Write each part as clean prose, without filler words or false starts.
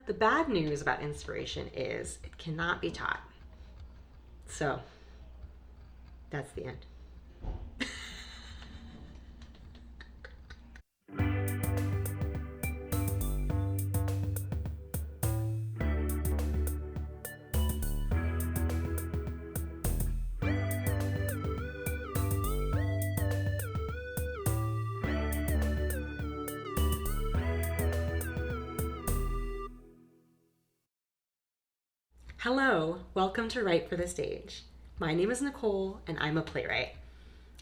The bad news about inspiration is it cannot be taught. So that's the end. Hello, welcome to Write for the Stage. My name is Nicole and I'm a playwright.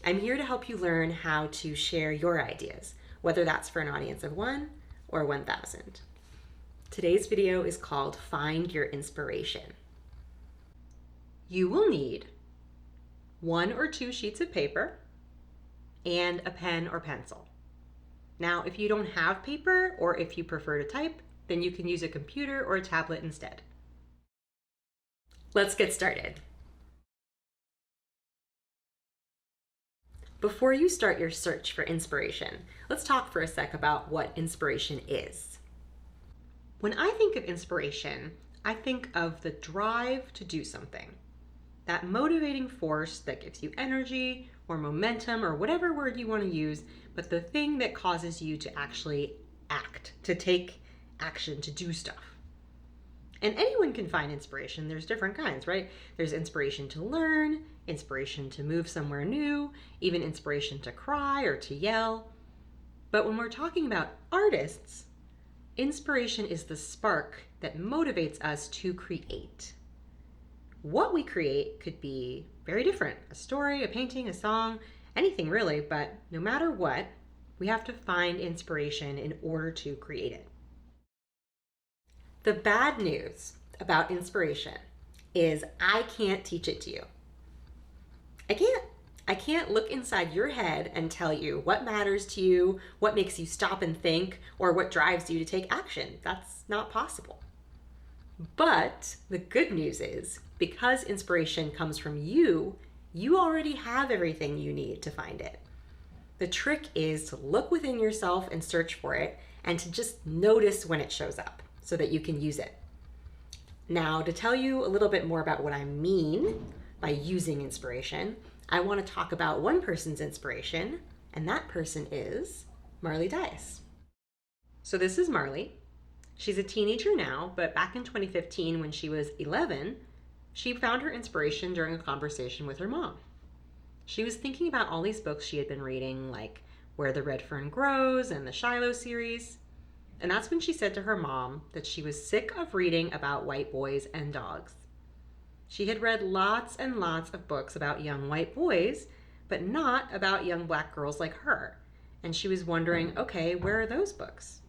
I'm here to help you learn how to share your ideas, whether that's for an audience of 1 or 1,000. Today's video is called Find Your Inspiration. You will need 1 or 2 sheets of paper and a pen or pencil. Now, if you don't have paper or if you prefer to type, then you can use a computer or a tablet instead. Let's get started. Before you start your search for inspiration, let's talk for a sec about what inspiration is. When I think of inspiration, I think of the drive to do something. That motivating force that gives you energy or momentum or whatever word you want to use, but the thing that causes you to actually act, to take action, to do stuff. And anyone can find inspiration. There's different kinds, right? There's inspiration to learn, inspiration to move somewhere new, even inspiration to cry or to yell. But when we're talking about artists, inspiration is the spark that motivates us to create. What we create could be very different. A story, a painting, a song, anything really, but no matter what, we have to find inspiration in order to create it. The bad news about inspiration is I can't teach it to you. I can't look inside your head and tell you what matters to you, what makes you stop and think, or what drives you to take action. That's not possible. But the good news is, because inspiration comes from you, you already have everything you need to find it. The trick is to look within yourself and search for it, and to just notice when it shows up, so that you can use it. Now, to tell you a little bit more about what I mean by using inspiration, I want to talk about one person's inspiration, and that person is Marley Dias. So this is Marley. She's a teenager now, but back in 2015 when she was 11, she found her inspiration during a conversation with her mom. She was thinking about all these books she had been reading, like Where the Red Fern Grows and the Shiloh series. And that's when she said to her mom that she was sick of reading about white boys and dogs. She had read lots and lots of books about young white boys, but not about young black girls like her. And she was wondering, okay, where are those books?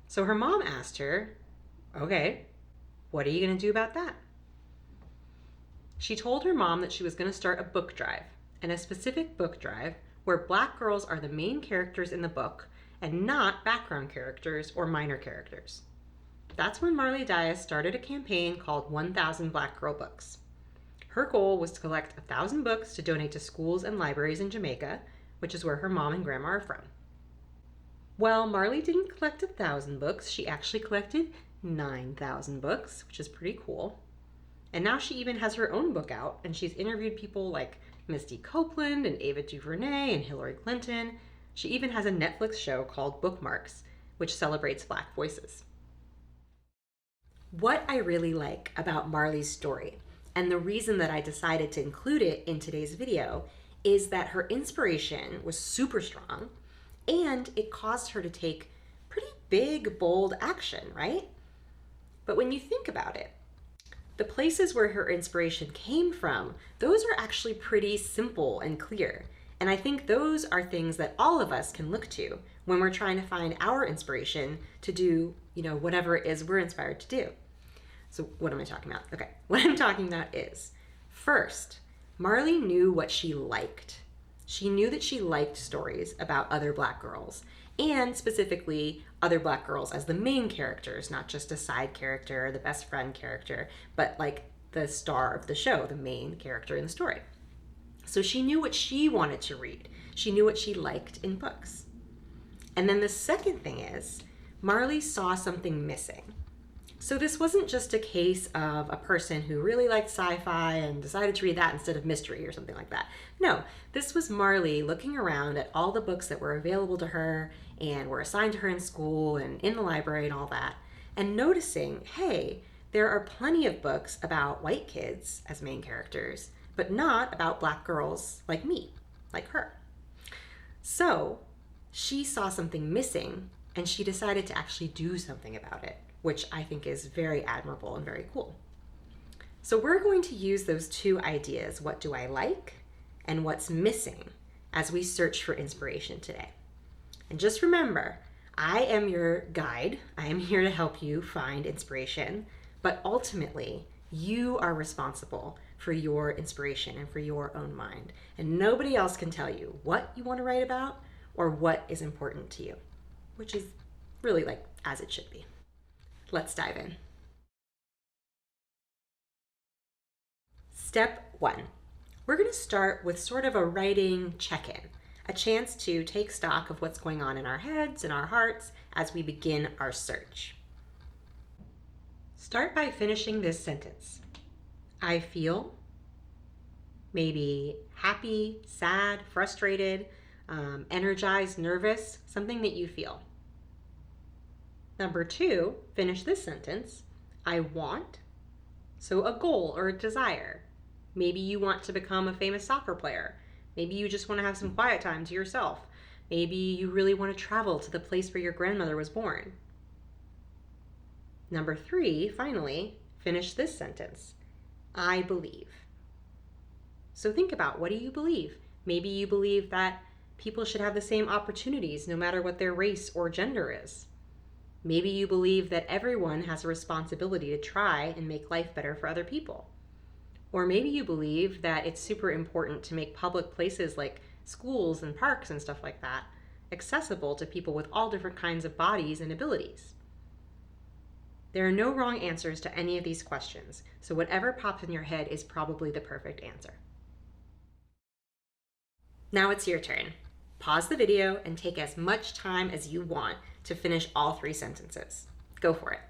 So her mom asked her, okay, what are you going to do about that? She told her mom that she was going to start a book drive, and a specific book drive where black girls are the main characters in the book and not background characters or minor characters. That's when Marley Dias started a campaign called 1,000 Black Girl Books. Her goal was to collect 1,000 books to donate to schools and libraries in Jamaica, which is where her mom and grandma are from. Well, Marley didn't collect 1,000 books, she actually collected 9,000 books, which is pretty cool. And now she even has her own book out, and she's interviewed people like Misty Copeland and Ava DuVernay and Hillary Clinton. She even has a Netflix show called Bookmarks, which celebrates Black voices. What I really like about Marley's story, and the reason that I decided to include it in today's video, is that her inspiration was super strong, and it caused her to take pretty big, bold action, right? But when you think about it, the places where her inspiration came from, those are actually pretty simple and clear. And I think those are things that all of us can look to when we're trying to find our inspiration to do, whatever it is we're inspired to do. So what am I talking about? Okay, what I'm talking about is, first, Marley knew what she liked. She knew that she liked stories about other Black girls, and specifically other Black girls as the main characters, not just a side character or the best friend character, but like the star of the show, the main character in the story. So she knew what she wanted to read. She knew what she liked in books. And then the second thing is, Marley saw something missing. So this wasn't just a case of a person who really liked sci-fi and decided to read that instead of mystery or something like that. No, this was Marley looking around at all the books that were available to her and were assigned to her in school and in the library and all that, and noticing, hey, there are plenty of books about white kids as main characters, but not about black girls like me, like her. So she saw something missing and she decided to actually do something about it, which I think is very admirable and very cool. So we're going to use those two ideas, what do I like and what's missing, as we search for inspiration today. And just remember, I am your guide. I am here to help you find inspiration, but ultimately, you are responsible for your inspiration and for your own mind. And nobody else can tell you what you want to write about or what is important to you, which is really like as it should be. Let's dive in. Step 1. We're going to start with sort of a writing check-in, a chance to take stock of what's going on in our heads and our hearts as we begin our search. Start by finishing this sentence. I feel, maybe happy, sad, frustrated, energized, nervous, something that you feel. Number 2, finish this sentence. I want, so a goal or a desire. Maybe you want to become a famous soccer player. Maybe you just want to have some quiet time to yourself. Maybe you really want to travel to the place where your grandmother was born. Number 3, finally, finish this sentence. I believe. So think about, what do you believe? Maybe you believe that people should have the same opportunities no matter what their race or gender is. Maybe you believe that everyone has a responsibility to try and make life better for other people. Or maybe you believe that it's super important to make public places like schools and parks and stuff like that accessible to people with all different kinds of bodies and abilities. There are no wrong answers to any of these questions, so whatever pops in your head is probably the perfect answer. Now it's your turn. Pause the video and take as much time as you want to finish all 3 sentences. Go for it.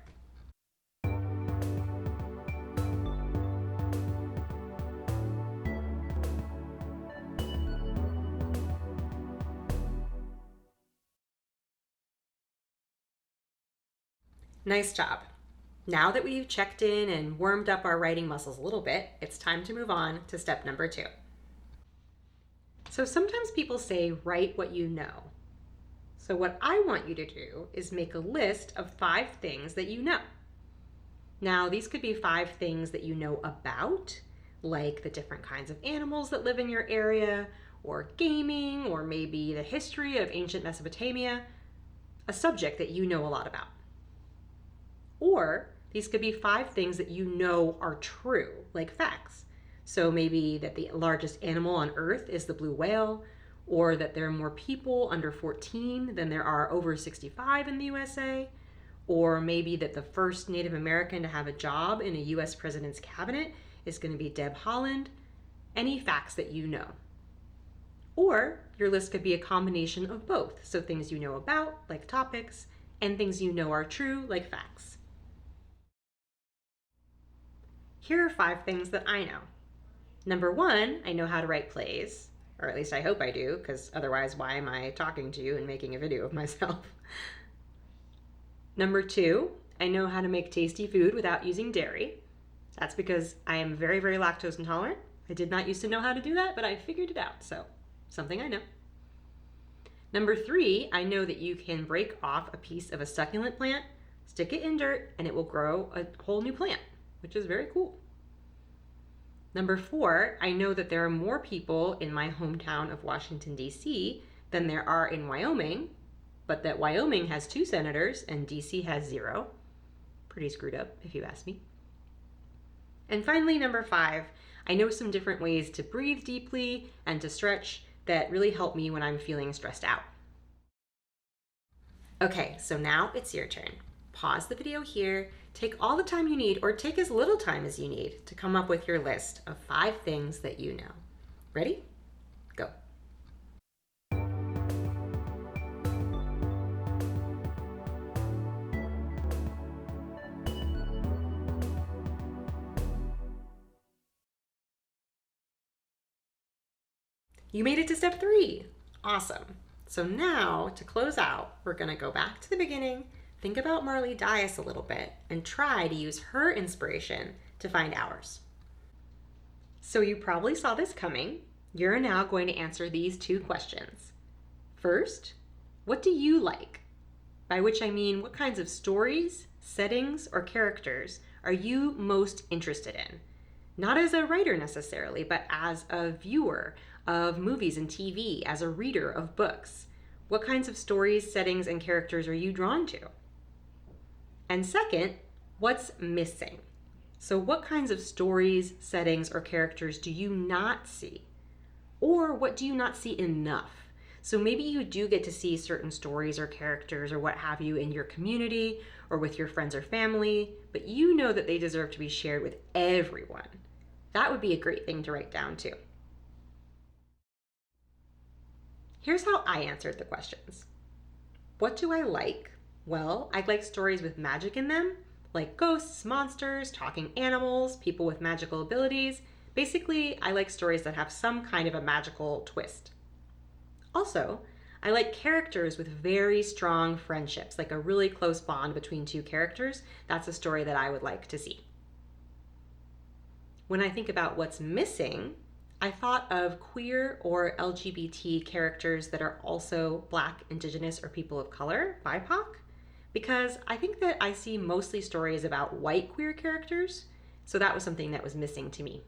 Nice job. Now that we've checked in and warmed up our writing muscles a little bit, it's time to move on to step number 2. So sometimes people say, write what you know. So what I want you to do is make a list of 5 things that you know. Now, these could be 5 things that you know about, like the different kinds of animals that live in your area, or gaming, or maybe the history of ancient Mesopotamia, a subject that you know a lot about. Or these could be 5 things that you know are true, like facts. So maybe that the largest animal on Earth is the blue whale, or that there are more people under 14 than there are over 65 in the USA, or maybe that the first Native American to have a job in a US president's cabinet is going to be Deb Haaland. Any facts that you know. Or your list could be a combination of both, so things you know about, like topics, and things you know are true, like facts. Here are 5 things that I know. Number 1, I know how to write plays, or at least I hope I do, because otherwise why am I talking to you and making a video of myself? Number 2, I know how to make tasty food without using dairy. That's because I am very, very lactose intolerant. I did not used to know how to do that, but I figured it out, so something I know. Number 3, I know that you can break off a piece of a succulent plant, stick it in dirt, and it will grow a whole new plant, which is very cool. Number 4, I know that there are more people in my hometown of Washington, D.C. than there are in Wyoming, but that Wyoming has 2 senators and D.C. has 0. Pretty screwed up, if you ask me. And finally, number 5, I know some different ways to breathe deeply and to stretch that really help me when I'm feeling stressed out. Okay, so now it's your turn. Pause the video here, take all the time you need, or take as little time as you need to come up with your list of 5 things that you know. Ready? Go. You made it to step 3. Awesome. So now, to close out, we're going to go back to the beginning, think about Marley Dias a little bit, and try to use her inspiration to find ours. So you probably saw this coming. You're now going to answer these 2 questions. First, what do you like? By which I mean, what kinds of stories, settings, or characters are you most interested in? Not as a writer necessarily, but as a viewer of movies and TV, as a reader of books. What kinds of stories, settings, and characters are you drawn to? And second, what's missing? So what kinds of stories, settings, or characters do you not see? Or what do you not see enough? So maybe you do get to see certain stories or characters or what have you in your community or with your friends or family, but you know that they deserve to be shared with everyone. That would be a great thing to write down too. Here's how I answered the questions. What do I like? Well, I like stories with magic in them, like ghosts, monsters, talking animals, people with magical abilities. Basically, I like stories that have some kind of a magical twist. Also, I like characters with very strong friendships, like a really close bond between 2 characters. That's a story that I would like to see. When I think about what's missing, I thought of queer or LGBT characters that are also Black, Indigenous, or people of color, BIPOC, because I think that I see mostly stories about white queer characters, so that was something that was missing to me.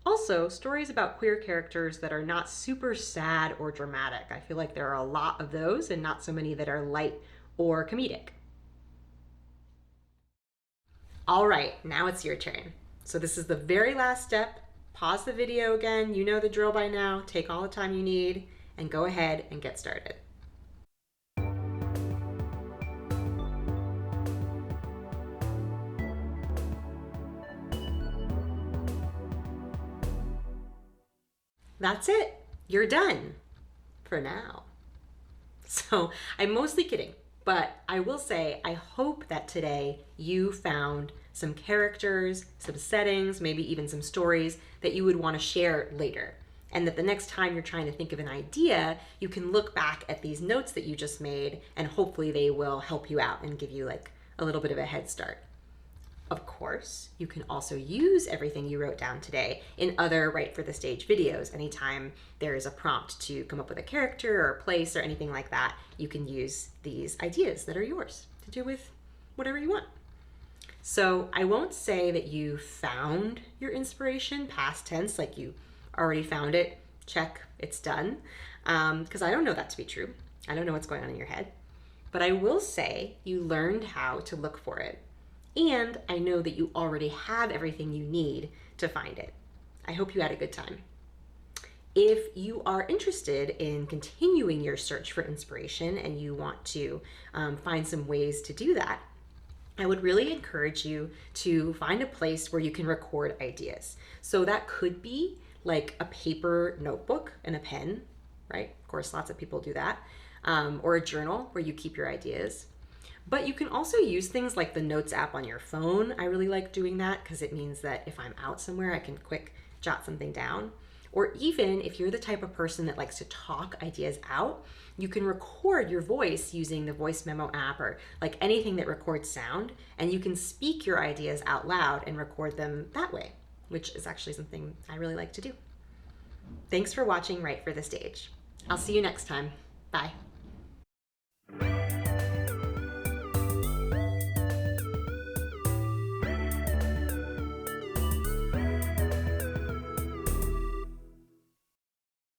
Also, stories about queer characters that are not super sad or dramatic. I feel like there are a lot of those and not so many that are light or comedic. All right, now it's your turn. So this is the very last step. Pause the video again. You know the drill by now. Take all the time you need and go ahead and get started. That's it. You're done. For now. So I'm mostly kidding, but I will say I hope that today you found some characters, some settings, maybe even some stories that you would want to share later. And that the next time you're trying to think of an idea, you can look back at these notes that you just made and hopefully they will help you out and give you like a little bit of a head start. Of course, you can also use everything you wrote down today in other Write for the Stage videos. Anytime there is a prompt to come up with a character or a place or anything like that, you can use these ideas that are yours to do with whatever you want. So I won't say that you found your inspiration, past tense, like you already found it, check, it's done, because I don't know that to be true. I don't know what's going on in your head. But I will say you learned how to look for it. And I know that you already have everything you need to find it. I hope you had a good time. If you are interested in continuing your search for inspiration and you want to find some ways to do that, I would really encourage you to find a place where you can record ideas. So that could be like a paper notebook and a pen, right? Of course, lots of people do that. Or a journal where you keep your ideas. But you can also use things like the Notes app on your phone. I really like doing that because it means that if I'm out somewhere, I can quick jot something down. Or even if you're the type of person that likes to talk ideas out, you can record your voice using the voice memo app or like anything that records sound, and you can speak your ideas out loud and record them that way, which is actually something I really like to do. Thanks for watching Write for the Stage. I'll see you next time. Bye.